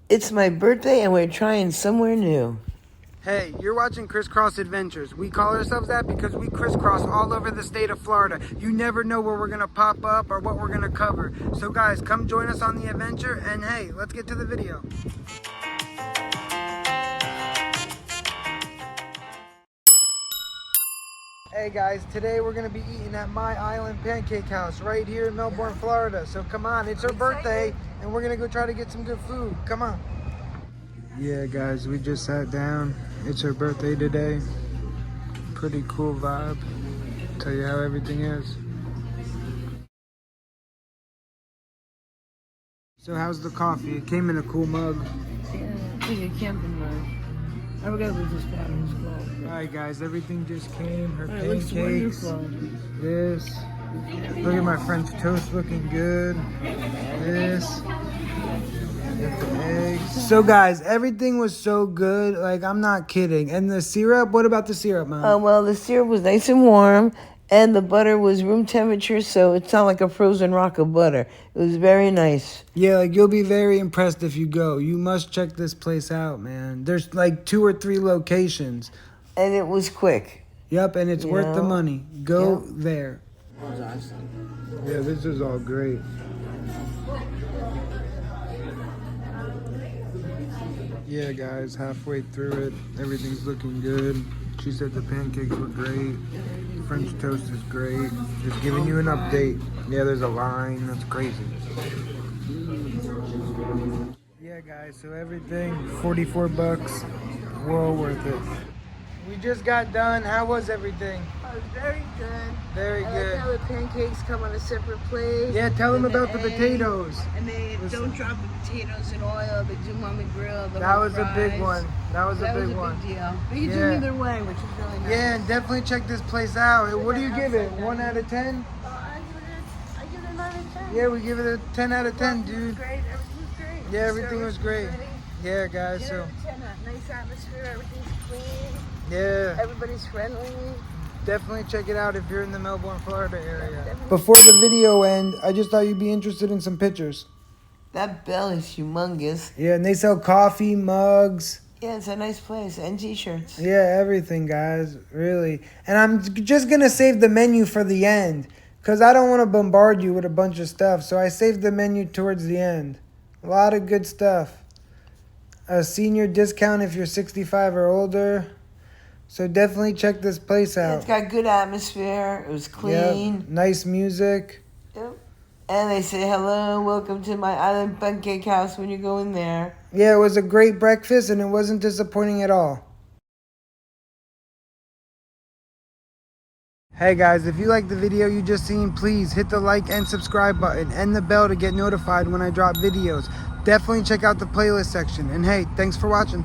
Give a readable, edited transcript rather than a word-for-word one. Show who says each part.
Speaker 1: It's my birthday and we're trying somewhere new.
Speaker 2: Hey, you're watching Crisscross Adventures. We call ourselves that because we crisscross all over the state of Florida. You never know where we're gonna pop up or what we're gonna cover. So guys, come join us on the adventure and hey, let's get to the video. Hey guys, today we're gonna be eating at My Island Pancake House right here in Melbourne, Florida. So come on, it's her birthday and we're gonna go try to get some good food. Come on. Yeah guys, we just sat down. It's her birthday today. Pretty cool vibe. Tell you how everything is. So how's the coffee? It came in a cool mug.
Speaker 1: Yeah, it's like a camping mug. I forgot what this pattern is called.
Speaker 2: Alright guys, everything just came. Her
Speaker 1: It looks
Speaker 2: pancakes.
Speaker 1: wonderful.
Speaker 2: This. Look at my French toast looking good. This. Got the eggs. So guys, everything was so good. Like, I'm not kidding. And the syrup, what about the syrup, Mom?
Speaker 1: Well, the syrup was nice and warm, and the butter was room temperature, so it's not like a frozen rock of butter. It was very nice.
Speaker 2: Yeah, like you'll be very impressed if you go. You must check this place out, man. There's like 2 or 3 locations.
Speaker 1: And it was quick.
Speaker 2: Yep, and it's worth the money. Go there.
Speaker 1: It was awesome.
Speaker 2: Yeah, this is all great. Yeah, guys, halfway through it, everything's looking good. She said the pancakes were great. French toast is great. Just giving you an update. Yeah, there's a line. That's crazy. Yeah, guys, so everything, 44 bucks. Well worth it. We just got done. How was everything?
Speaker 1: Oh, very good.
Speaker 2: Very good.
Speaker 1: I like how the pancakes come on a separate plate.
Speaker 2: Yeah, tell them
Speaker 1: and
Speaker 2: about the
Speaker 1: eggs,
Speaker 2: potatoes.
Speaker 1: And they don't drop the potatoes in oil. They do them on the grill.
Speaker 2: That was a big one. That was a big one.
Speaker 1: Big deal. But you do either way, which is really nice.
Speaker 2: Yeah, and definitely check this place out. What do you give it? 1 out of 10?
Speaker 1: I give it a 9 out of 10.
Speaker 2: Yeah, we give it a 10 out of 10, dude.
Speaker 1: Great. Everything was great.
Speaker 2: Yeah, everything was great. Yeah, guys,
Speaker 1: 10
Speaker 2: so.
Speaker 1: out of 10. Nice atmosphere. Everything's clean.
Speaker 2: Yeah.
Speaker 1: Everybody's friendly.
Speaker 2: Definitely check it out if you're in the Melbourne, Florida area. Before the video ends, I just thought you'd be interested in some pictures.
Speaker 1: That bell is humongous.
Speaker 2: Yeah, and they sell coffee, mugs.
Speaker 1: Yeah, it's a nice place. And t-shirts.
Speaker 2: Yeah, everything, guys. Really. And I'm just going to save the menu for the end. Because I don't want to bombard you with a bunch of stuff. So I saved the menu towards the end. A lot of good stuff. A senior discount if you're 65 or older. So definitely check this place out.
Speaker 1: Yeah, it's got good atmosphere. It was clean.
Speaker 2: Yep. Nice music.
Speaker 1: Yep. And they say, hello, welcome to My Island Pancake House when you go in there.
Speaker 2: Yeah, it was a great breakfast and it wasn't disappointing at all. Hey guys, if you liked the video you just seen, please hit the like and subscribe button and the bell to get notified when I drop videos. Definitely check out the playlist section. And hey, thanks for watching.